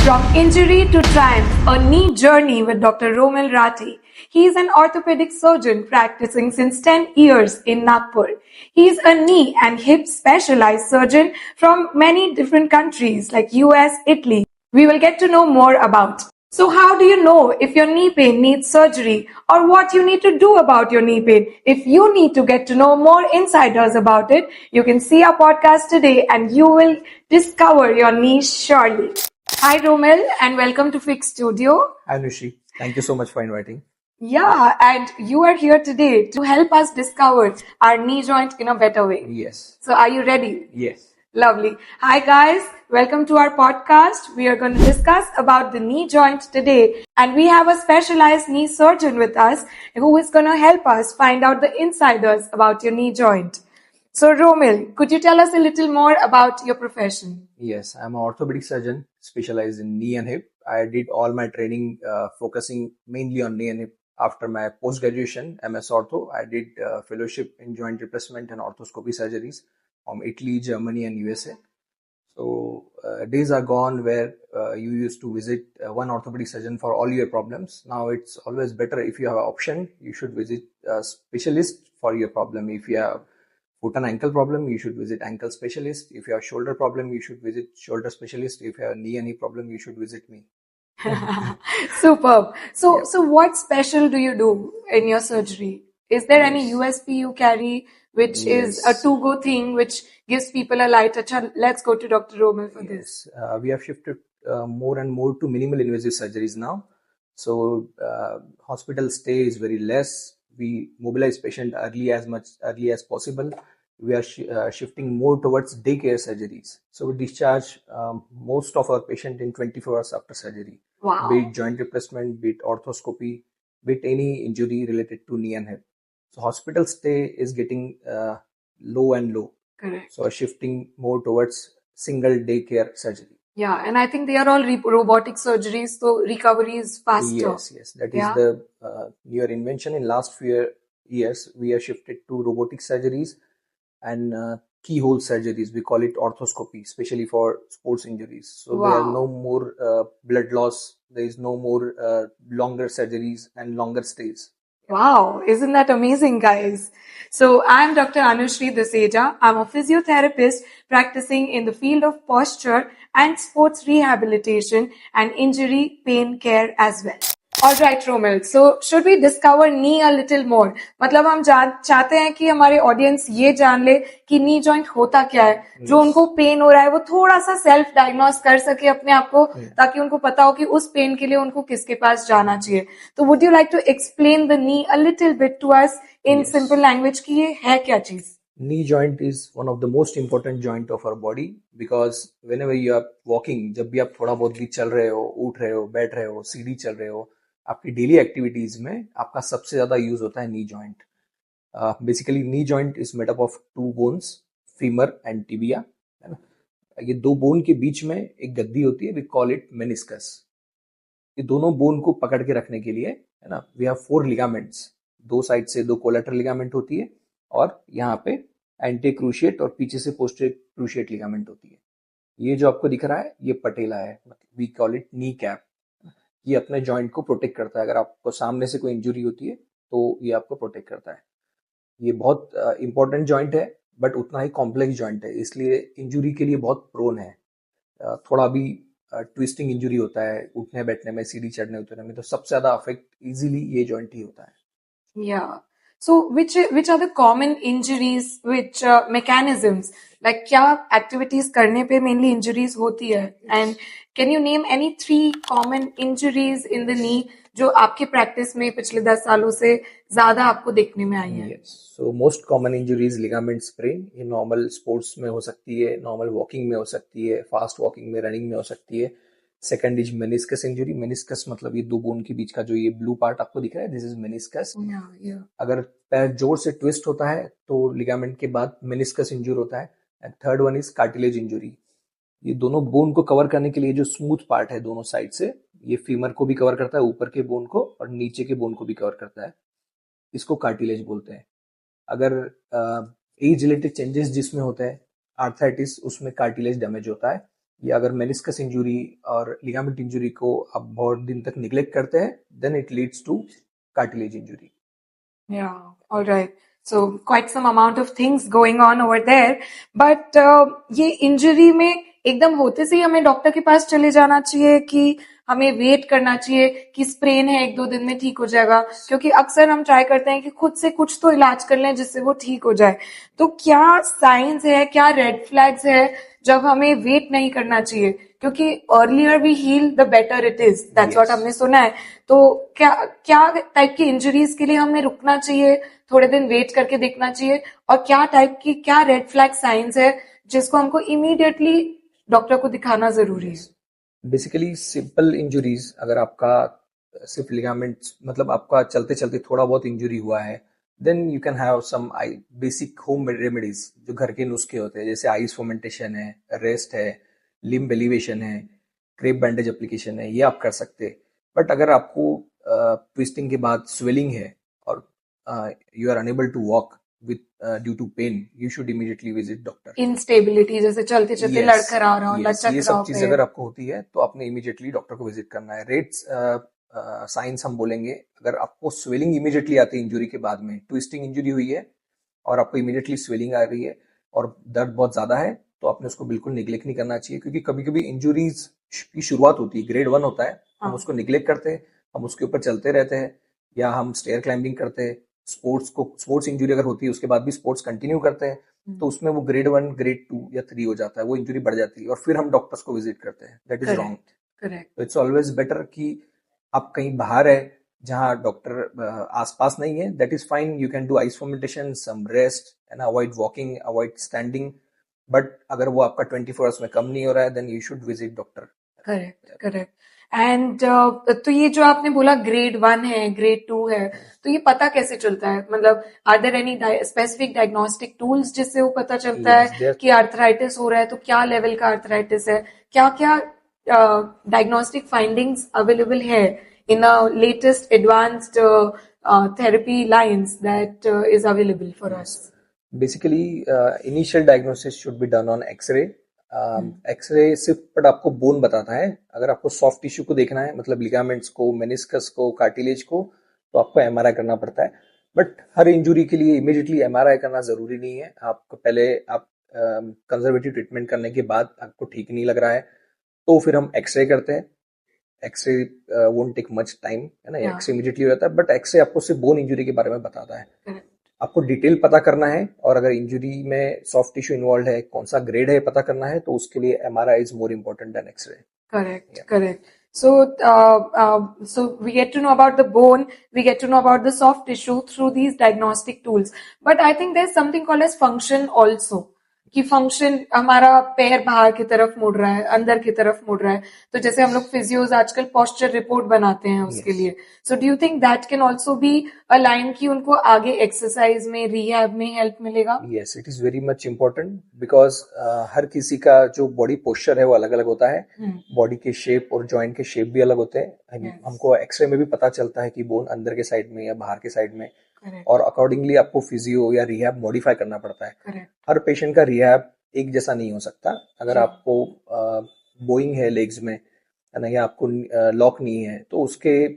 From injury to triumph, a knee journey with Dr. Romil Rathi. He is an orthopedic surgeon practicing since 10 years in Nagpur. He is a knee and hip specialized surgeon from many different countries like US, Italy. We will get to know more about. So how do you know if your knee pain needs surgery or what you need to do about your knee pain? If you need to get to know more insiders about it, you can see our podcast today and you will discover your niche surely. Hi Romel and welcome to Fix Studio. Hi Nushi, thank you so much for inviting. Yeah, and you are here today to help us discover our knee joint in a better way. Yes. So are you ready? Yes. Lovely. Hi guys, welcome to our podcast. We are going to discuss about the knee joint today and we have a specialized knee surgeon with us who is going to help us find out the insiders about your knee joint. So Romil, could you tell us a little more about your profession? Yes, I'm an orthopedic surgeon specialized in knee and hip. I did all my training focusing mainly on knee and hip. After my post-graduation, MS Ortho, I did fellowship in joint replacement and orthoscopy surgeries from Italy, Germany and USA. So days are gone where you used to visit one orthopedic surgeon for all your problems. Now it's always better if you have an option, you should visit a specialist for your problem. If you have foot and ankle problem, you should visit ankle specialist. If you have shoulder problem, you should visit shoulder specialist. If you have knee and hip problem, you should visit me. Superb. So what special do you do in your surgery? Is there any USP you carry, which is a to-go thing, which gives people a light touch? Let's go to Dr. Romil for this. We have shifted more and more to minimal invasive surgeries now. So hospital stay is very less. We mobilize patient early as possible. We are shifting more towards daycare surgeries. So we discharge most of our patient in 24 hours after surgery. Wow. Be it joint replacement, be it orthoscopy, be it any injury related to knee and hip. So hospital stay is getting low and low. Correct. So shifting more towards single daycare surgery. Yeah, and I think they are all robotic surgeries, so recovery is faster. Yes. That is the newer invention. In last few years, we have shifted to robotic surgeries and keyhole surgeries. We call it orthoscopy, especially for sports injuries. So there are no more blood loss. There is no more longer surgeries and longer stays. Wow, isn't that amazing, guys? So I'm Dr. Anushri Deseja. I'm a physiotherapist practicing in the field of posture and sports rehabilitation and injury pain care as well. Alright, Romil. So should we discover knee a little more? मतलब हम चाहते हैं कि हमारे audience ये जान ले कि नी जॉइंट होता क्या है, जो उनको पेन हो रहा है वो थोड़ा सा सेल्फ डायग्नोस कर सके अपने आप को, ताकि उनको पता हो कि उस पेन के लिए उनको किसके पास जाना चाहिए. तो would you like to explain the knee a little bit to us in simple language कि ये है क्या चीज? Knee joint is one of the most important joint of our body because whenever you are walking, जब भी आप थोड़ा बहुत भी चल रहे हो, उठ रहे हो, बैठ रहे हो, सीढ़ी चल रहे हो, आपकी डेली एक्टिविटीज में आपका सबसे ज्यादा यूज होता है knee joint. Basically knee joint is made up of two bones, femur and tibia, है ना. ये दो बोन के बीच में एक गद्दी होती है, वी कॉल इट मेनिस्कस. ये दोनों बोन को पकड़ के रखने के लिए, है ना, वी हैव 4 लिगामेंट्स. दो साइड से 2 कोलेटरल लिगामेंट होती है और यहाँ पे एंटी क्रूशिएट और पीछे से पोस्टीरियर क्रूशिएट लिगामेंट होती है. ये जो आपको दिख रहा है ये पटेला है, we call it knee cap. ये अपने जॉइंट को प्रोटेक्ट करता है. अगर आपको सामने से कोई इंजुरी होती है तो ये आपको प्रोटेक्ट करता है. ये बहुत इंपॉर्टेंट जॉइंट है बट उतना ही कॉम्प्लेक्स जॉइंट है, इसलिए इंजुरी के लिए बहुत प्रोन है. थोड़ा भी ट्विस्टिंग इंजुरी होता है उठने बैठने में, सीढ़ी चढ़ने उतरने में, तो सबसे ज्यादा अफेक्ट इजीली ये जॉइंट ही होता है. Yeah. So which are the common injuries, which mechanisms, like क्या activities करने पे mainly injuries होती है? And can you name any 3 common injuries in the knee जो आपके practice में पिछले 10 सालों से ज़्यादा आपको देखने में आई है? Yes. So most common injuries ligament sprain. ये normal sports में हो सकती है, normal walking में हो सकती है, fast walking में, running में हो सकती है. Second is meniscus injury. Meniscus मतलब ये दो बोन के बीच का जो ये ब्लू पार्ट आपको दिख रहा है, दिस इज मेनिस्कस. अगर पैर जोर से ट्विस्ट होता है तो लिगामेंट के बाद मेनिस्कस इंजूर होता है. And third one is cartilage injury. ये दोनों बोन को कवर करने के लिए जो स्मूथ पार्ट है दोनों साइड से, ये फीमर को भी कवर करता है, ऊपर के बोन को, और नीचे के बोन को भी कवर करता है. इसको कार्टिलेज बोलते हैं. अगर एज रिलेटेड चेंजेस जिसमें होता है, आर्थराइटिस, उसमें कार्टिलेज डैमेज होता है. या अगर मेनिस्कस इंजुरी और लिगामेंट इंजुरी को आप बहुत दिन तक निग्लेक्ट करते हैं, then it leads to cartilage injury. Yeah, all right. So quite some amount of things going on over there. But ये इंजरी में एकदम होते से ही हमें डॉक्टर के पास चले जाना चाहिए कि हमें वेट करना चाहिए कि स्प्रेन है 1-2 दिन में ठीक हो जाएगा? क्योंकि अक्सर हम ट्राई करते हैं कि खुद से कुछ तो इलाज कर लें जिससे वो ठीक हो जाए. तो क्या साइंस है, क्या रेड फ्लैग्स है जब हमें वेट नहीं करना चाहिए? क्योंकि earlier we heal the better it is, that's what हमने सुना है. तो क्या क्या टाइप की इंजरीज के लिए हमें रुकना चाहिए, थोड़े दिन वेट करके देखना चाहिए, और क्या टाइप की, क्या रेड फ्लैग साइंस है जिसको हमको इमीडिएटली डॉक्टर को दिखाना जरूरी है? बेसिकली सिंपल इंजुरीज, अगर आपका सिर्फ लिगामेंट्स मतलब आपका चलते चलते थोड़ा बहुत इंजुरी हुआ है, then you can have some basic home remedies जो घर के नुस्खे होते हैं, जैसे आइस फर्मेंटेशन है, रेस्ट है, लिम्ब एलिवेशन है, क्रेप बैंडेज एप्लीकेशन है, ये आप कर सकते हैं. बट अगर आपको ट्विस्टिंग के बाद स्वेलिंग है और you are unable to walk with due to pain, you should immediately visit doctor. Instability, जैसे चलते चलते लड़खड़ा रहा हो, लचक ये रहा हो सब चीज पैर. अगर आपको होती है तो आपने इमीडिएटली डॉक्टर को विजिट करना है. रेट्स साइंस हम बोलेंगे, अगर आपको स्वेलिंग इमीडिएटली आती है इंजुरी के बाद में, ट्विस्टिंग इंजुरी हुई है और आपको इमीडिएटली स्वेलिंग आ रही है और दर्द बहुत ज्यादा है, तो आपने उसको बिल्कुल निग्लेक्ट नहीं करना चाहिए. क्योंकि कभी कभी इंजुरीज की शुरुआत होती है, ग्रेड 1 होता है, हम हाँ. उसको निग्लेक्ट करते हैं, हम उसके ऊपर चलते रहते हैं, या हम स्टेयर क्लाइंबिंग करते हैं, स्पोर्ट्स इंजुरी अगर होती है उसके बाद भी स्पोर्ट्स कंटिन्यू करते हैं, तो उसमें वो ग्रेड 1, ग्रेड 2 या 3 हो जाता है, वो इंजुरी बढ़ जाती है और फिर हम डॉक्टर्स को विजिट करते हैं. That is wrong. करेक्ट. तो इट्स ऑलवेज बेटर कि आप कहीं बाहर है जहां डॉक्टर आसपास नहीं है, that is fine. You can do ice fermentation, some rest and avoid walking, avoid standing. But अगर वो आपका 24 आवर्स में कम नहीं हो रहा है, then you should visit doctor. Correct, correct. And तो ये जो आपने बोला ग्रेड 1 है, ग्रेड 2 है, तो ये पता कैसे चलता है? मतलब are there any specific diagnostic tools जिससे वो पता चलता Yes, है there. कि आर्थराइटिस हो रहा है? तो क्या लेवल का आर्थराइटिस है? क्या क्या डायग्नोस्टिक फाइंडिंग्स अवेलेबल है in latest advanced therapy lines that is available for us? Basically initial diagnosis should be done on x-ray. X-ray सिर्फ बट आपको बोन बताता है. अगर आपको सॉफ्ट टिश्यू को देखना है, मतलब लिगामेंट्स को, मेनिस्कस को, कार्टिलेज को, तो आपको एमआरआई करना पड़ता है. बट हर इंजुरी के लिए इमीडिएटली एमआरआई करना जरूरी नहीं है. आपको पहले आप कंजर्वेटिव ट्रीटमेंट करने के बाद आपको ठीक नहीं लग रहा है, तो फिर हम एक्सरे करते हैं. X-ray won't take much time, है ना, एक्सरे इमीडिएटली हो जाता है. बट एक्सरे आपको सिर्फ बोन इंजुरी के बारे में बताता है. आपको डिटेल पता करना है, और अगर इंजुरी में सॉफ्ट टिश्यू इन्वॉल्व है, कौन सा ग्रेड है पता करना है, तो उसके लिए MRI is more important than x-ray. Correct, correct. So, so we get to know about the bone, we get to know about the soft tissue through these diagnostic tools. But I think there's something called as function also. कि function हमारा पैर बाहर की तरफ मुड़ रहा है, अंदर की तरफ मुड़ रहा है, तो जैसे हम लोग फिजियोज आजकल पोस्चर रिपोर्ट बनाते हैं उसके लिए. So do you think that can also be a line कि उनको आगे एक्सरसाइज में, रिहैब में हेल्प मिलेगा? Yes, it is very much important, because हर किसी का जो बॉडी पोस्चर है वो अलग अलग होता है. बॉडी के शेप और जॉइंट के शेप भी अलग होते हैं. हमको एक्सरे में भी पता चलता है कि बोन अंदर के साइड में या बाहर के साइड में, और अकॉर्डिंगली आपको फिजियो या रिहैब मॉडिफाई करना पड़ता है. हर पेशेंट का रिहैब एक जैसा नहीं हो सकता. अगर आपको बोइंग है लेग्स में, है ना, या आपको लॉक नहीं है, तो उसके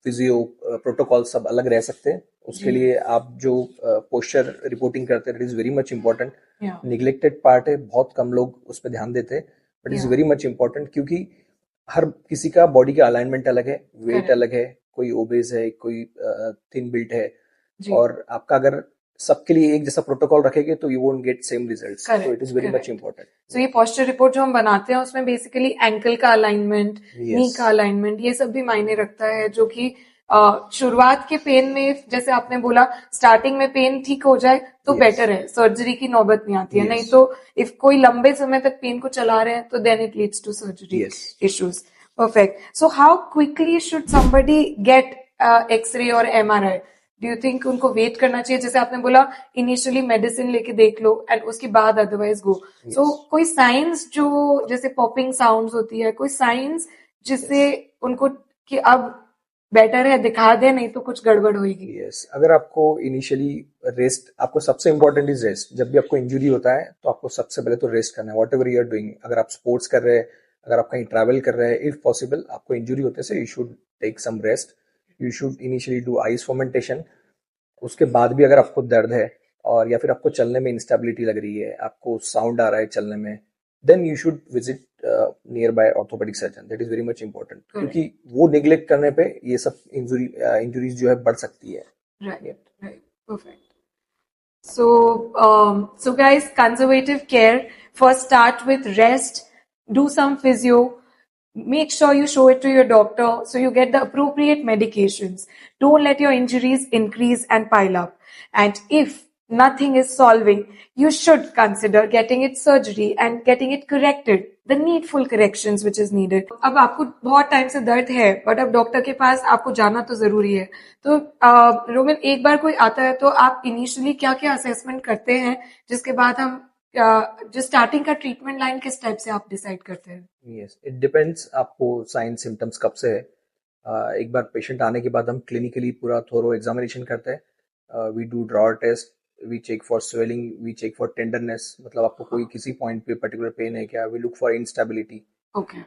फिजियो प्रोटोकॉल सब अलग रह सकते हैं. उसके लिए आप जो पोस्चर रिपोर्टिंग करते हैं, it is very much important. Neglected part है, बहुत कम लोग उस पर ध्यान देते हैं, but is very much important. क्योंकि हर किसी का बॉडी का अलाइनमेंट अलग है, वेट अलग है, कोई ओबेस है, कोई थिन बिल्ट है, और आपका अगर सबके लिए एक जैसा प्रोटोकॉल रखेंगे तो you won't get same results. So it is very much important. So ये पोस्चर रिपोर्ट जो हम बनाते हैं उसमें बेसिकली एंकल का अलाइनमेंट, नी का अलाइनमेंट, ये सब भी मायने रखता है, जो कि शुरुआत के पेन में, जैसे आपने बोला, स्टार्टिंग में पेन ठीक हो जाए तो बेटर है, सर्जरी की नौबत नहीं आती है. नहीं तो इफ कोई लंबे समय तक पेन को चला रहे हैं तो then it leads to surgery issues. Perfect. So how quickly should somebody get X-ray और MRI? Do you think उनको वेट करना चाहिए? जैसे आपने बोला इनिशियली मेडिसिन लेके देख लो एंड उसके बाद अदरवाइज गो. सो कोई साइंस जो जैसे पॉपिंग साउंड्स होती है, कोई साइंस जिससे उनको कि अब बेटर है दिखा दे, नहीं तो कुछ गड़बड़ होगी। यस, अगर आपको इनिशियली रेस्ट, आपको सबसे इंपॉर्टेंट इज रेस्ट। जब भी आपको इंजरी होता है तो आपको सबसे पहले तो रेस्ट करना है, whatever you are doing. अगर आप स्पोर्ट्स कर रहे हैं, अगर आप कहीं ट्रैवल कर रहे हैं, इफ पॉसिबल आपको इंजरी होते से you should take some rest. You should initially do ice fermentation. उसके बाद भी अगर आपको दर्द है और या फिर आपको चलने में इंस्टेबिलिटी लग रही है, आपको साउंड आ रहा है चलने में, then you should visit nearby orthopaedic surgeon. That is very much important, क्योंकि वो निग्लेक्ट करने पे ये सब इंजुरीज जो है बढ़ सकती है। Right, right, perfect. So guys, conservative care. First, start with rest. Do some physio. Make sure you show it to your doctor so you get the appropriate medications. Don't let your injuries increase and pile up. And if nothing is solving, you should consider getting it surgery and getting it corrected. The needful corrections which is needed. अब आपको बहुत time से दर्द है, but अब doctor के पास आपको जाना तो जरूरी है। तो रोमिन, एक बार कोई आता है तो आप इनिशियली क्या क्या असेसमेंट करते हैं, जिसके बाद हम जो स्टार्टिंग का ट्रीटमेंट लाइन किस टाइप से आप डिसाइड करते हैं? यस, इट डिपेंड्स आपको साइन सिम्टम्स कब से है। एक बार पेशेंट आने के बाद हम क्लिनिकली पूरा थोरो एग्जामिनेशन करते हैं। We do draw test, we check for swelling, we check for tenderness, मतलब आपको कोई किसी पॉइंट पे पर्टिकुलर पेन है क्या। We look for instability, okay,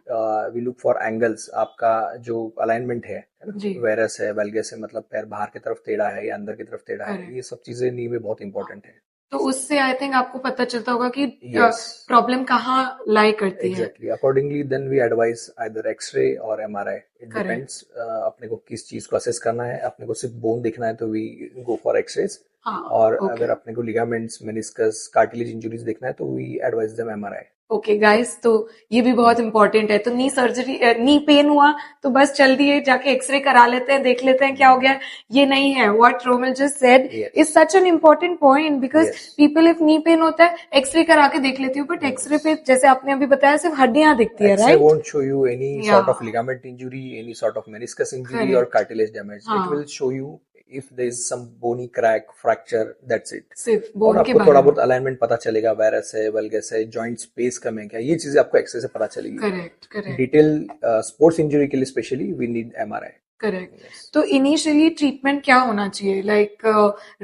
we look for angles, आपका जो अलाइनमेंट है जी, वेरस है, वेल्गस है, मतलब पैर बाहर की तरफ टेढ़ा है या अंदर की तरफ टेढ़ा है, Correct. ये सब चीजें नी में बहुत इंपॉर्टेंट है। तो उससे आई थिंक आपको पता चलता होगा कि Yes. प्रॉब्लम कहाँ लाई करती है। Exactly, accordingly then we advise either x-ray और एमआरआई। It Correct. डिपेंड्स अपने को किस चीज को असेस करना है। अपने को सिर्फ बोन देखना है तो वी गो फॉर एक्सरेज, हाँ, और okay. अगर अपने को लिगामेंट्स, मेनिस्कस, कार्टिलेज इंजुरीज देखना है तो we advise them MRI. Okay guys, तो ये भी बहुत इंपॉर्टेंट है। तो नी सर्जरी, नी पेन हुआ तो बस चल दिए जाके एक्सरे करा लेते हैं, देख लेते हैं क्या हो गया। ये नहीं है। What Romil just said is such an important point, because people if knee pain होता है एक्सरे करा के देख लेती हूँ, बट एक्सरे पे जैसे आपने अभी बताया सिर्फ हड्डियां दिखती है, X-ray right? won't show you any Yeah. sort of ligament injury, any sort of meniscus injury or Correct. cartilage damage. हाँ. It will show you if there is some bony crack, fracture, that's it. सिर्फ और bone के आपको बारे थोड़ा में। बहुत alignment पता चलेगा, वायरस है, वल्गस है, जॉइंट स्पेस कम है क्या, ये चीजें आपको एक्सरे से पता चलेगी। Correct, correct, detail sports injury के लिए specially we need MRI. Correct. तो इनिशियली ट्रीटमेंट क्या होना चाहिए? लाइक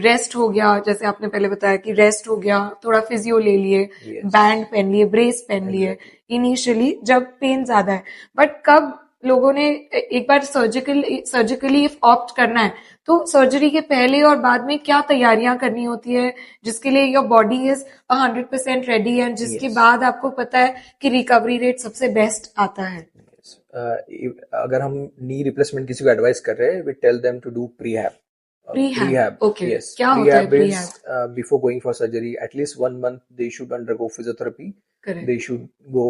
रेस्ट हो गया, जैसे आपने पहले बताया कि रेस्ट हो गया, थोड़ा फिजियो ले लिए, Yes. बैंड पहन लिए, ब्रेस पहन लिए इनिशियली जब पेन ज्यादा है। बट कब लोगों ने एक बार सर्जिकली ऑप्ट करना है, तो सर्जरी के पहले और बाद में क्या तैयारियां करनी होती है, जिसके लिए योर बॉडी इज 100% रेडी है, जिसके Yes. बाद आपको पता है कि रिकवरी रेट सबसे बेस्ट आता है? अगर हम नी रिप्लेसमेंट किसी को एडवाइस कर रहे हैं, we tell them to do prehab. Prehab, okay. Yes. क्या होता है Prehab is before going for surgery, at least 1 month they should undergo physiotherapy. Correct. They should go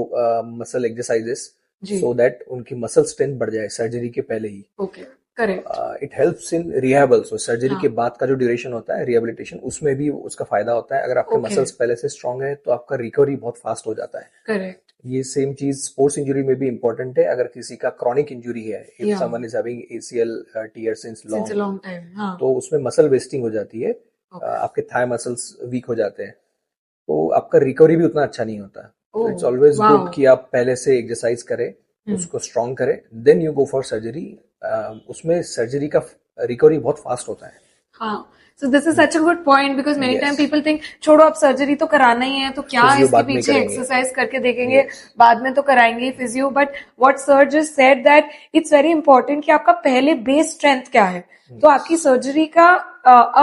muscle exercises जी. so that उनकी muscle strength बढ़ जाए surgery के पहले ही। Okay, correct, it helps in rehab also. Surgery हाँ. के बाद का जो ड्यूरेशन होता है रिहेबिलिटेशन, उसमें भी उसका फायदा होता है। अगर आपके Okay. मसल्स पहले से स्ट्रांग है तो आपका रिकवरी बहुत फास्ट हो जाता है। करेक्ट, ये सेम चीज स्पोर्ट्स इंजरी में भी इंपॉर्टेंट है। अगर किसी का क्रॉनिक इंजरी है, if Yeah. Someone is having ACL tear since since a long, long time, हाँ, तो उसमें मसल वेस्टिंग हो जाती है। Okay. आपके थाई मसल्स वीक हो जाते हैं, तो आपका रिकवरी भी उतना अच्छा नहीं होता। Oh, it's always wow. Good कि आप पहले से एक्सरसाइज करें, उसको स्ट्रांग करें, then you go for surgery. उसमें सर्जरी का रिकवरी बहुत फास्ट होता है। हाँ। So this is such a good point because many Yes. time people think छोड़ो अब सर्जरी तो कराना ही है, तो क्या Physio इसके बाद में पीछे करेंगे। एक्सरसाइज करके देखेंगे, Yes. बाद में तो कराएंगे physio. But what sir just said that it's very important कि आपका पहले बेस स्ट्रेंथ क्या है। तो आपकी सर्जरी का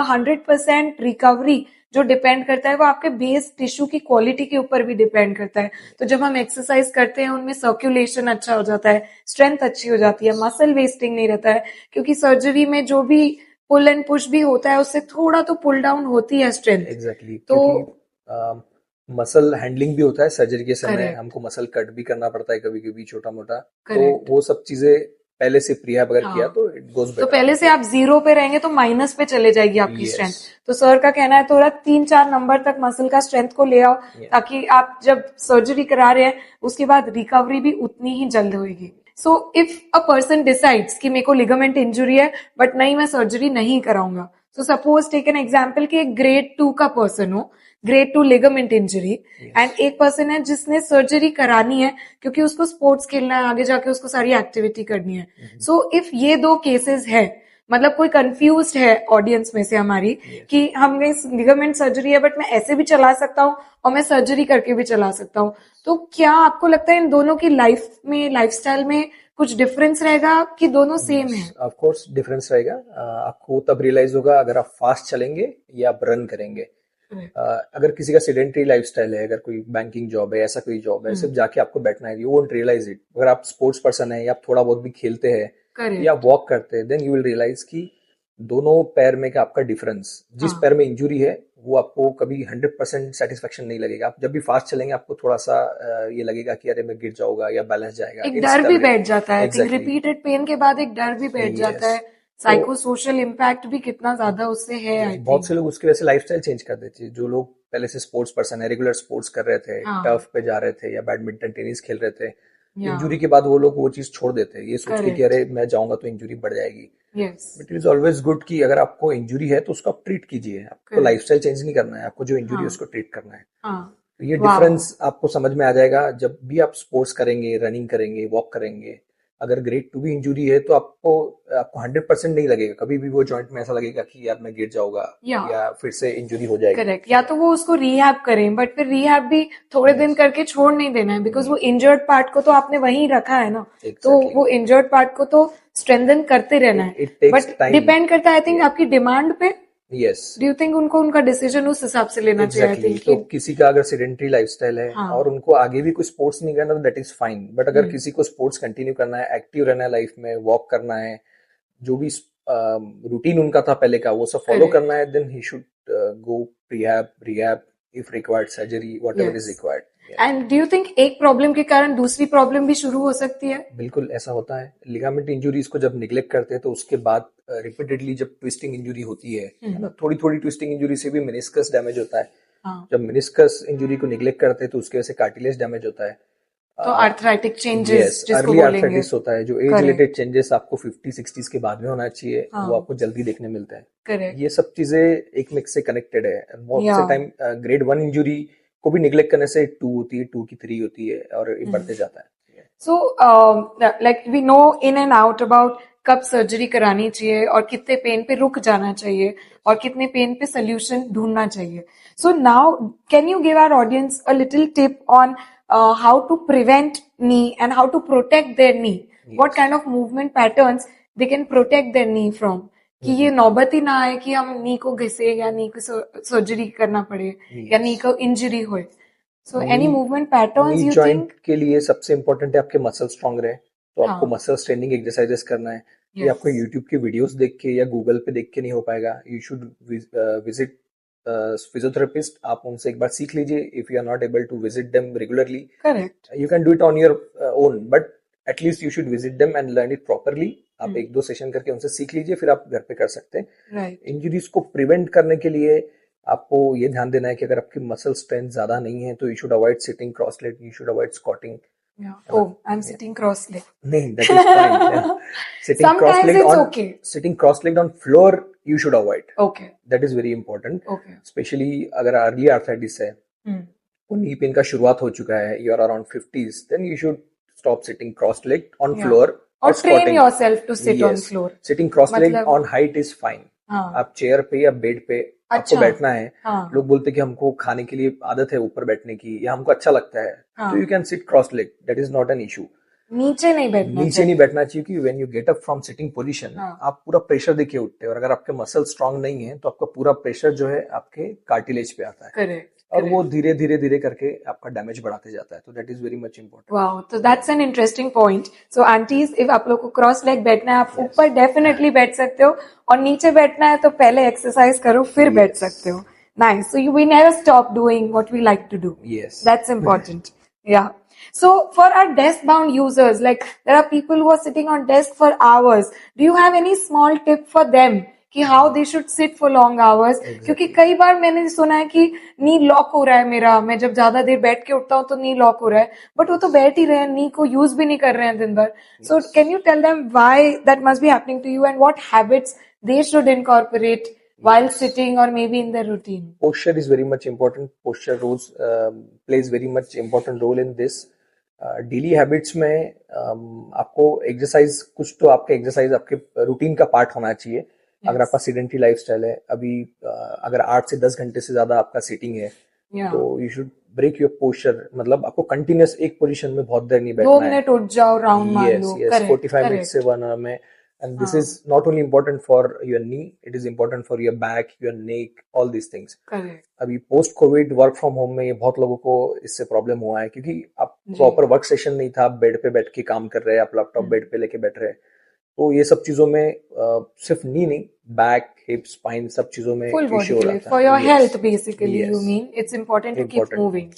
100% रिकवरी जो डिपेंड करता है वो आपके बेस टिश्यू की क्वालिटी के ऊपर भी डिपेंड करता है। तो जब हम एक्सरसाइज करते हैं उनमें सर्कुलेशन अच्छा हो जाता है, स्ट्रेंथ अच्छी हो जाती है, मसल वेस्टिंग नहीं रहता है, क्योंकि सर्जरी में जो भी पुल एंड पुश भी होता है उससे थोड़ा तो पुल डाउन होती है स्ट्रेंथ। एग्जैक्टली, तो मसल हैंडलिंग भी होता है सर्जरी के समय। Correct. हमको मसल कट भी करना पड़ता है कभी कभी, छोटा मोटा। तो Correct. वो सब चीजें पहले से प्रीहैब अगर हाँ. किया तो इट गोज तो बेटर। पहले से आप 0 पे रहेंगे तो माइनस पे चले जाएगी आपकी Yes. स्ट्रेंथ। तो सर का कहना है थोड़ा 3-4 नंबर तक मसल का स्ट्रेंथ को ले आओ, ताकि आप जब सर्जरी करा रहे हैं उसके बाद रिकवरी भी उतनी ही जल्द होगी। So if a person decides कि मेरे को लिगामेंट इंजुरी है बट नहीं मैं सर्जरी नहीं कराऊंगा, So suppose take an example कि एक grade 2 का person हो, grade 2 ligament injury, and एक person है जिसने surgery करानी है क्योंकि उसको sports खेलना है, आगे जाके उसको सारी activity करनी है. So if ये दो cases है, मतलब कोई कंफ्यूज्ड है ऑडियंस में से हमारी कि हमने लिगामेंट सर्जरी है बट मैं ऐसे भी चला सकता हूँ और मैं सर्जरी करके भी चला सकता हूँ, तो क्या आपको लगता है इन दोनों की लाइफ में, लाइफस्टाइल में कुछ डिफरेंस रहेगा कि दोनों सेम है? ऑफ कोर्स डिफरेंस रहेगा. आपको तब रियलाइज होगा अगर आप फास्ट चलेंगे या आप रन करेंगे. अगर किसी का सेडेंटरी लाइफस्टाइल है, अगर कोई बैंकिंग जॉब है, ऐसा कोई जॉब है, सिर्फ जाके आपको बैठना है, यू वोंट रियलाइज इट. अगर आप स्पोर्ट्स पर्सन है या आप थोड़ा बहुत भी खेलते हैं या वॉक करते हैं, देन यू विल रियलाइज कि दोनों पैर में का आपका डिफरेंस, जिस पैर में इंजुरी है वो आपको कभी 100% सेटिस्फेक्शन नहीं लगेगा. आप जब भी फास्ट चलेंगे आपको थोड़ा सा ये लगेगा कि अरे मैं गिर जाऊंगा या बैलेंस जाएगा. एक डर भी बैठ जाता है. रिपीटेड पेन के बाद एक डर भी बैठ जाता है. साइको सोशल इम्पैक्ट भी कितना ज्यादा उससे है. बहुत से लोग उसकी वजह से लाइफस्टाइल चेंज कर देते हैं. जो लोग पहले से स्पोर्ट्स पर्सन है, रेगुलर स्पोर्ट्स कर रहे थे, टर्फ पे जा रहे थे या बैडमिंटन टेनिस खेल रहे थे, इंजुरी के बाद वो लोग वो चीज छोड़ देते हैं ये सोच के कि अरे मैं जाऊंगा तो इंजुरी बढ़ जाएगी. But it is always good कि अगर आपको इंजुरी है तो उसको आप ट्रीट कीजिए. आपको लाइफस्टाइल चेंज नहीं करना है, आपको जो इंजुरी है उसको ट्रीट करना है. तो ये डिफरेंस आपको समझ में आ जाएगा जब भी आप स्पोर्ट्स करेंगे, रनिंग करेंगे, वॉक करेंगे. अगर ग्रेड 2 भी इंजुरी है तो आपको 100% नहीं लगेगा. कभी भी वो जॉइंट में ऐसा लगेगा कि यार मैं गिर जाऊंगा या फिर से इंजुरी हो जाएगी. करेक्ट. या तो वो उसको रिहैब करें, बट फिर रिहैब भी थोड़े दिन करके छोड़ नहीं देना है, बिकॉज वो इंजर्ड पार्ट को तो आपने वहीं रखा है ना. तो वो इंजर्ड पार्ट को तो स्ट्रेंथन करते रहना है. बट डिपेंड करता है आई थिंक आपकी डिमांड पे. यस. डू यू थिंक उनको उनका डिसीजन उस हिसाब से लेना चाहिए? तो किसी का अगर सेडेंटरी लाइफस्टाइल है और उनको आगे भी कोई स्पोर्ट्स नहीं करना तो दैट इज फाइन. बट अगर किसी को स्पोर्ट्स कंटिन्यू करना है, एक्टिव रहना है लाइफ में, वॉक करना है, जो भी रूटीन उनका था पहले का वो सब फॉलो करना है, then he should go rehab if required, surgery, whatever is required. And do you think एक प्रॉब्लम के कारण दूसरी प्रॉब्लम भी शुरू हो सकती है? बिल्कुल ऐसा होता है. लिगामेंट इंजुरीज को जब निग्लेक्ट करते हैं तो उसके बाद रिपीटेडली जब ट्विस्टिंग इंजुरी होती है ना, थोड़ी थोड़ी ट्विस्टिंग इंजुरी से भी मेनिस्कस डैमेज होता है. जब मेनिस्कस इंजुरी को निग्लेक्ट करते हैं तो उसकी वजह से कार्टिलेज डैमेज होता है. तो आर्थराइटिक चेंजेस जिसको अर्ली बोलेंगे, आर्थराइटिस होता है. जो एज रिलेटेड चेंजेस आपको 50-60s के बाद में होना चाहिए, वो आपको जल्दी देखने मिलता है. करेक्ट. ये सब चीजें एक मिक्स से कनेक्टेड है. बहुत से टाइम ग्रेड 1 इंजुरी को भी निग्लेक्ट करने से 2 होती है, 2 की 3 होती है और ये बढ़ते जाता है. So like we know in and out about कब सर्जरी करानी चाहिए और कितने पेन पे रुक जाना चाहिए और कितने पेन पे सोल्यूशन ढूंढना चाहिए. So now can you give our audience a little tip on how to prevent knee and how to protect their knee? What kind of movement patterns they can protect their knee from? कि ये नौबत ही ना आए कि हम नी को घिसे या नी को सर्जरी करना पड़े या नी को इंजरी हो. So any movement patterns you think? के लिए सबसे इम्पोर्टेंट है आपके मसल स्ट्रांग रहे. तो आपको मसल स्ट्रेनिंग एक्सरसाइजेस करना है. ये आपको यूट्यूब के वीडियोस देख के या गूगल पे देख के नहीं हो पाएगा. You should visit physiotherapist. आप उनसे एक बार सीख लीजिए. If you are not able to visit them regularly, correct, you can do it on your own, but at least you should visit them and learn it properly. आप 1-2 session करके उनसे सीख लीजिए, फिर आप घर पे कर सकते हैं. राइट. इंजरीज को प्रिवेंट करने के लिए आपको ये ध्यान देना है कि अगर आपकी मसल स्ट्रेंथ ज्यादा नहीं है तो you should avoid sitting cross leg, you should avoid squatting. Oh, I'm sitting cross-legged. नहीं, that is fine. Sitting cross-legged on okay. Sitting cross-legged on floor you should avoid. Okay. That is very important. Okay. Especially अगर early arthritis है, वो knee pain का शुरुआत हो चुका है, you are around 50s, then you should stop sitting cross-legged on floor or train yourself to sit on floor. Sitting cross-legged on height is fine. आप chair पे या बेड पे आपको बैठना है. लोग बोलते हैं कि हमको खाने के लिए आदत है ऊपर बैठने की या हमको अच्छा लगता है, तो you can sit cross leg, that is not an issue. नीचे नहीं बैठना चाहिए कि when you get up from sitting position आप पूरा प्रेशर देके उठते हैं. और अगर आपके मसल स्ट्रांग नहीं है तो आपका पूरा प्रेशर जो है आपके कार्टिलेज पे आता है. करेक्ट. और वो धीरे धीरे करके आपका डैमेज बढ़ाते जाता है. तो that is very much important. Wow, तो that's an interesting point. So aunties, if आप लोग को क्रॉस लेग बैठना है, आप ऊपर डेफिनेटली बैठ सकते हो, और नीचे बैठना है तो पहले एक्सरसाइज करो फिर बैठ सकते हो. Nice. So we never stop doing what we like to do. Yes. That's important. Yeah. So for our desk-bound users, like there are people who are sitting on desk for hours. Do you have any small tip for them कि how they should sit for long hours? क्योंकि कई बार मैंने सुना है कि नी lock हो रहा है मेरा, मैं जब ज्यादा देर बैठ के उठता हूँ तो नी लॉक हो रहा है, बट वो तो बैठ ही रहे हैं, नी को यूज भी नहीं कर रहे हैं दिन भर. So can you tell them why that must be happening to you and what habits they should incorporate while sitting or maybe in their routine? Posture is very much important. Posture roles plays very much important role in this. Daily habits में आपको exercise, कुछ तो आपके exercise आपके routine का part होना चाहिए. अगर आपका सीडेंटरी लाइफस्टाइल है, अभी अगर 8 से 10 घंटे से ज्यादा आपका सीटिंग है, तो you should break your posture. मतलब आपको कंटिन्यूस एक पोजीशन में बहुत देर नहीं बैठना है. 2 मिनट उठ जाओ, राउंड मार लो. Yes, 45 minutes से 1 hour में. And this is not only important for your knee, it is important for your back, your neck, all these things. Correct. अभी post Covid work from home में बहुत लोगों को इससे प्रॉब्लम हुआ है, क्योंकि आप प्रॉपर वर्क सेशन नहीं था, आप बेड पे बैठ के काम कर रहे हैं, आप लैपटॉप बेड पे लेके बैठ रहे हैं. तो ये सब चीजों में सिर्फ नी नहीं, बैक, हिप, स्पाइन, सब चीजों में full body इश्यू हो रहा था. for your health basically. You mean it's important to keep moving.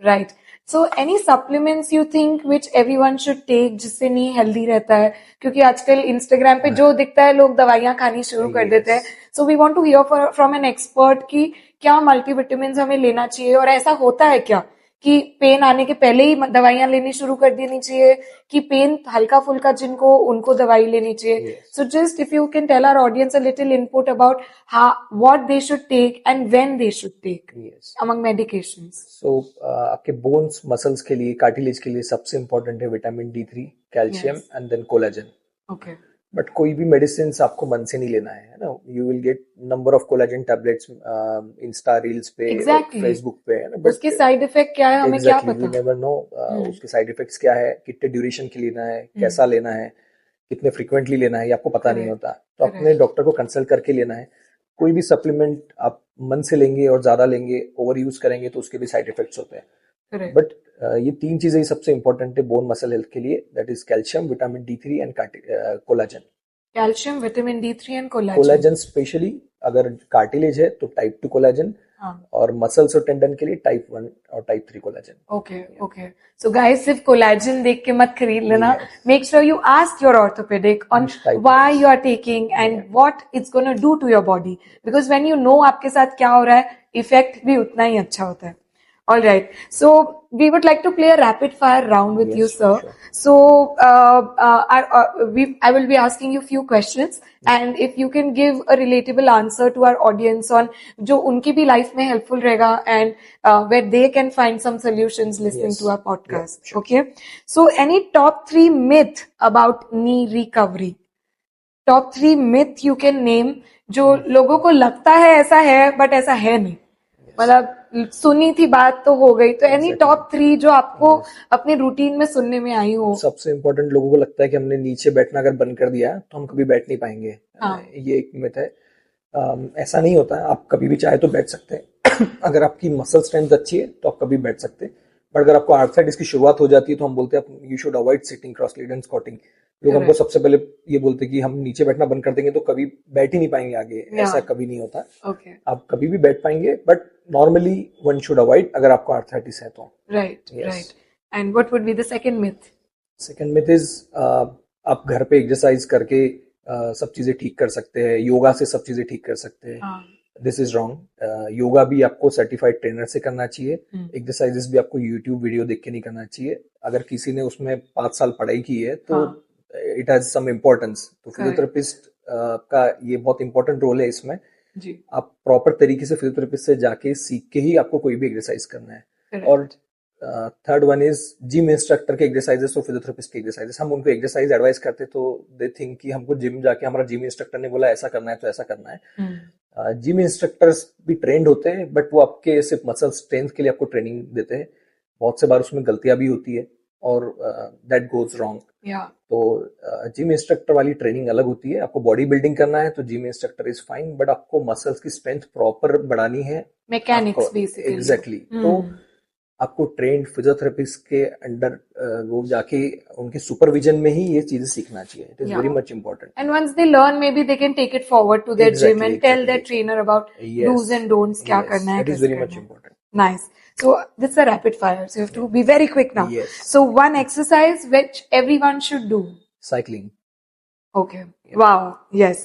Right. So any supplements you think which everyone should take जिससे नी हेल्दी रहता है? क्योंकि आजकल इंस्टाग्राम पे जो दिखता है लोग दवाइयां खानी शुरू कर देते हैं. So we want to hear from an expert कि क्या मल्टीविटामिन्स हमें लेना चाहिए, और ऐसा होता है क्या कि पेन आने के पहले ही दवाइयां लेनी शुरू कर देनी चाहिए, कि पेन हल्का फुल्का जिनको उनको दवाई लेनी चाहिए? So just if you can tell our audience a little input about what they should take and when they should take among medications. So आपके बोन्स, मसल्स के लिए, कार्टिलेज के लिए सबसे इंपॉर्टेंट है vitamin D3, calcium and then collagen. Okay. But कोई भी medicine आपको मन से नहीं लेना है ना. You will get number of collagen tablets Insta reels पे, फेसबुक पे, है ना. बट उसके साइड इफेक्ट क्या है हमें क्या पता? वी नेवर नो उसके साइड इफेक्ट्स क्या है, कितने ड्यूरेशन के लेना है, कैसा लेना है, कितने फ्रिक्वेंटली लेना है, ये आपको पता नहीं होता. तो अपने डॉक्टर को कंसल्ट करके लेना है. कोई भी सप्लीमेंट आप मन से लेंगे और ज्यादा लेंगे, ओवर यूज करेंगे, तो उसके भी साइड इफेक्ट्स होते हैं. बट ये 3 चीजें सबसे इंपॉर्टेंट है बोन मसल हेल्थ के लिए. That is calcium, vitamin D3 and collagen. Calcium, vitamin D3 and collagen. Collagen specially अगर कार्टिलेज है तो टाइप 2 कोलाजन, और मसल्स और टेंडन के लिए टाइप 1 और type 3 collagen. Okay. So guys, सिर्फ कोलाजन देख के मत खरीद लेना. Make sure you ask your orthopaedic on why you are taking and what it's gonna do to your body, because when you no आपके साथ क्या हो रहा है, इफेक्ट भी उतना ही अच्छा होता है. All right. So we would like to play a rapid fire round with you, sir. Sure. So I will be asking you few questions, and if you can give a relatable answer to our audience on जो उनकी भी life में helpful रहेगा, and where they can find some solutions listening to our podcast. Sure. Okay. So any top 3 myth about knee recovery? Top 3 myth you can name जो लोगों को लगता है ऐसा है, but ऐसा है नहीं. मतलब सुनी थी बात तो हो गई. तो एनी टॉप 3 जो आपको अपने रूटीन में सुनने में आई हो? सबसे इम्पोर्टेंट, लोगों को लगता है कि हमने नीचे बैठना अगर बंद कर दिया तो हम कभी बैठ नहीं पाएंगे. ये एक मिथ है. ऐसा नहीं होता है. आप कभी भी चाहे तो बैठ सकते हैं. अगर आपकी मसल स्ट्रेंथ अच्छी है तो आप कभी बैठ सकते हैं. बट अगर आपको आर्थराइटिस की शुरुआत हो जाती है तो हम बोलते हैं you should avoid sitting cross leg and squatting. लोग हमको सबसे पहले ये बोलते हैं कि हम नीचे बैठना बंद कर देंगे तो कभी बैठ ही नहीं पाएंगे आगे. ऐसा कभी नहीं होता. आप कभी भी बैठ पाएंगे, but normally one should avoid अगर आपको आर्थराइटिस है तो. Right. And what would be the second myth? Second myth is आप घर पे एक्सरसाइज करके सब चीजें ठीक कर सकते हैं, योगा से सब चीजें ठीक कर सकते हैं. This is wrong. योगा भी आपको सर्टिफाइड ट्रेनर से करना चाहिए. एक्सरसाइजेस भी आपको यूट्यूब वीडियो देख के नहीं करना चाहिए. अगर किसी ने उसमें 5 साल पढ़ाई की है तो इट हैज सम इम्पोर्टेंस. तो फिजियोथेरेपिस्ट का ये बहुत इंपॉर्टेंट रोल है इसमें. आप प्रॉपर तरीके से फिजियोथेरेपिस्ट से जाके सीख के ही आपको कोई भी एक्सरसाइज करना है. और third one is gym instructor के एक्सरसाइजेस और फिजियोथेरेपिस्ट के एक्सरसाइजेस. हम उनको एक्सरसाइज एडवाइस करते तो दे थिंक कि हमको जिम जाके हमारा जिम इंस्ट्रक्टर ने बोला ऐसा करना है तो ऐसा करना है. जिम इंस्ट्रक्टर्स भी ट्रेंड होते हैं, बट वो आपके सिर्फ मसल स्ट्रेंथ के लिए आपको ट्रेनिंग देते हैं. बहुत से बार उसमें गलतियां भी होती है और दैट गोज रॉन्ग. तो जिम इंस्ट्रक्टर वाली ट्रेनिंग अलग होती है. आपको बॉडी बिल्डिंग करना है तो gym instructor is fine, but आपको मसल्स की स्ट्रेंथ प्रॉपर बढ़ानी है, मैकेनिक्स बेसिकली. एग्जैक्टली. तो आपको ट्रेंड फिजियोथेरेपिस्ट के अंडर वो जाके उनके सुपरविजन में ही ये चीजें सीखना चाहिए. It is very much important. And once they learn maybe they can take it forward to their gym and tell their trainer about dos and don'ts, क्या करना है. It is very much important. Nice. So this is a rapid fire. So you have to be very quick now. Yes. So one exercise which everyone should do. Cycling. Okay. Yeah. Wow. Yes.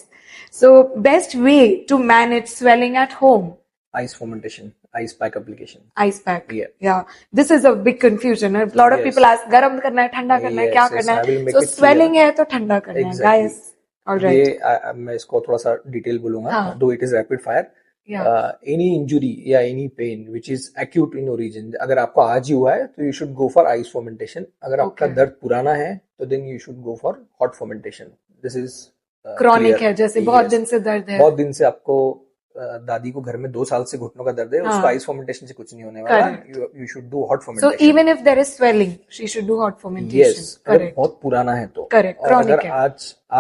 So best way to manage swelling at home. Ice fermentation. Ice pack application. Ice pack. Yeah. This is a big confusion. A lot of people ask, garam karna hai, thanda karna hai, kya karna hai. So swelling hai to thanda karna hai. Guys, All right. ये मैं इसको थोड़ा सा detail बोलूंगा, हाँ. Though it is rapid fire. Yeah. Any injury या any pain which is acute in origin, अगर आपको आज ही हुआ है तो you should go for ice fermentation. अगर आपका Okay. दर्द पुराना है तो then you should go for hot fermentation. This is Chronic है, जैसे बहुत दिन से दर्द है. बहुत दिन से आपको दादी को घर में 2 साल से घुटनों का दर्द है, उसको आइस फर्मेंटेशन से कुछ नहीं होने वाला. You should do hot So fermentation. even if there is swelling, she should do hot fermentation. Yes, अगर Correct. बहुत पुराना है तो. Correct. और अगर Chronic है.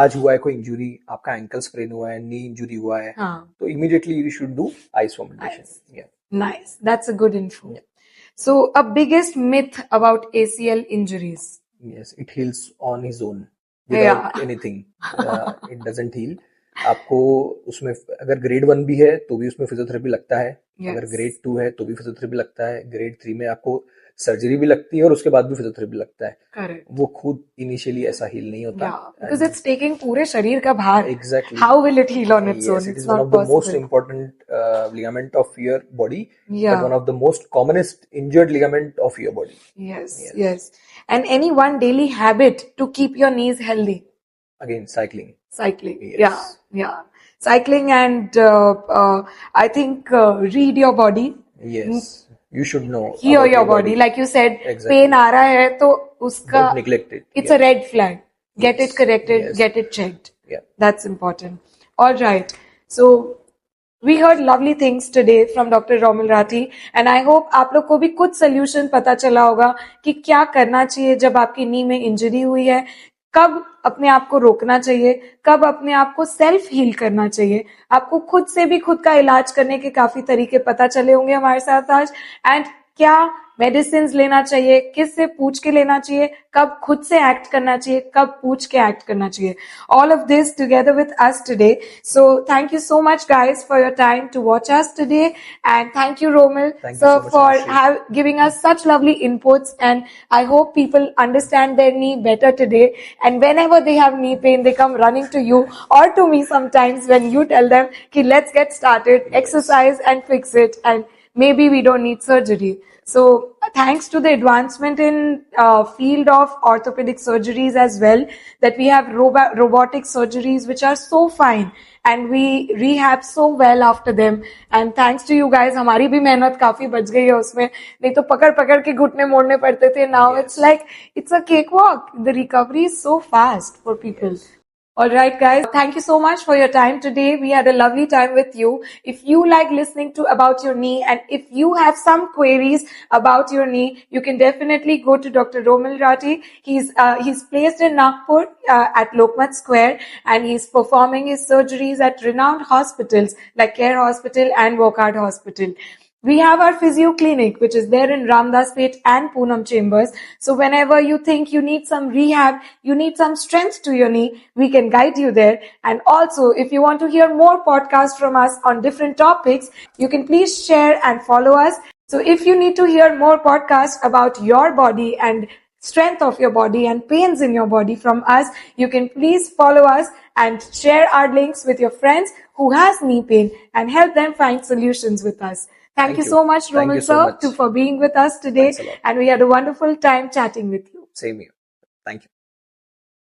आज हुआ है कोई इंजुरी, आपका एंकल स्प्रेन हुआ है, नी इंजुरी हुआ है, हाँ. तो immediately you should do ice fermentation. Nice. That's a good info. So a biggest myth about ACL injuries. Yes, it heals on his own without Yeah. anything. It doesn't heal. आपको उसमें अगर grade 1 भी है तो भी उसमें physiotherapy लगता है. Yes. अगर ग्रेड 2 है तो भी फिजियोथेरेपी लगता है. ग्रेड 3 में आपको सर्जरी भी लगती है और उसके बाद भी फिजियोथेरेपी लगता है. Correct. वो खुद इनिशियली ऐसा हील नहीं होता. Yeah, because it's taking पूरे शरीर का भार. Exactly. How will it heal on its Yes, own? it It's is one not of the most possible. important ligament of your body, Yeah. but one of the most commonest injured ligament of your body. Yes. And any one daily habit to keep your knees healthy? Again, cycling. Cycling. Yes. Yeah. Cycling and I think read your body. Yes. You should know. Hear about your body. Like you said, Exactly. pain आ रहा है तो उसका Don't neglect it. it's a red flag. Get it corrected, Yes. get it checked. Yeah. That's important. All right. So we heard lovely things today from Dr. Romil Rathi, and I hope आप लोग को भी कुछ solution पता चला होगा कि क्या करना चाहिए जब आपकी नी में इंजरी हुई है, कब अपने आप को रोकना चाहिए, कब अपने आप को सेल्फ हील करना चाहिए. आपको खुद से भी खुद का इलाज करने के काफी तरीके पता चले होंगे हमारे साथ आज. एंड क्या मेडिसिन लेना चाहिए, किससे पूछ के लेना चाहिए, कब खुद से एक्ट करना चाहिए, कब पूछ के एक्ट करना चाहिए. All of this together with us today. So thank you so much guys for your time to watch us today, and thank you Romil Thank you sir so much, for Anushree. giving us such lovely inputs, and I hope people understand their knee better today, and whenever they have knee pain they come running to you or to me sometimes when you tell them ki let's get started, exercise and fix it, and maybe we don't need surgery. So thanks to the advancement in field of orthopedic surgeries as well, that we have robotic surgeries which are so fine, and we rehab so well after them. And thanks to you guys, हमारी भी मेहनत काफी बच गई है उसमें, नहीं तो पकड़ पकड़ के घुटने मोड़ने पड़ते थे. Now Yes. it's like it's a cakewalk. The recovery is so fast for people. All right, guys. Thank you so much for your time today. We had a lovely time with you. If you like listening to about your knee, and if you have some queries about your knee, you can definitely go to Dr. Romil Rathi. He's placed in Nagpur at Lokmat Square, and he's performing his surgeries at renowned hospitals like Care Hospital and Wockhardt Hospital. We have our physio clinic, which is there in Ramdas Peth and Poonam Chambers. So whenever you think you need some rehab, you need some strength to your knee, we can guide you there. And also, if you want to hear more podcasts from us on different topics, you can please share and follow us. So if you need to hear more podcasts about your body and strength of your body and pains in your body from us, you can please follow us and share our links with your friends who has knee pain and help them find solutions with us. Thank you so much, Thank Romil you so sir, much. for being with us today. Thanks a lot. And we had a wonderful time chatting with you. Same here. Thank you.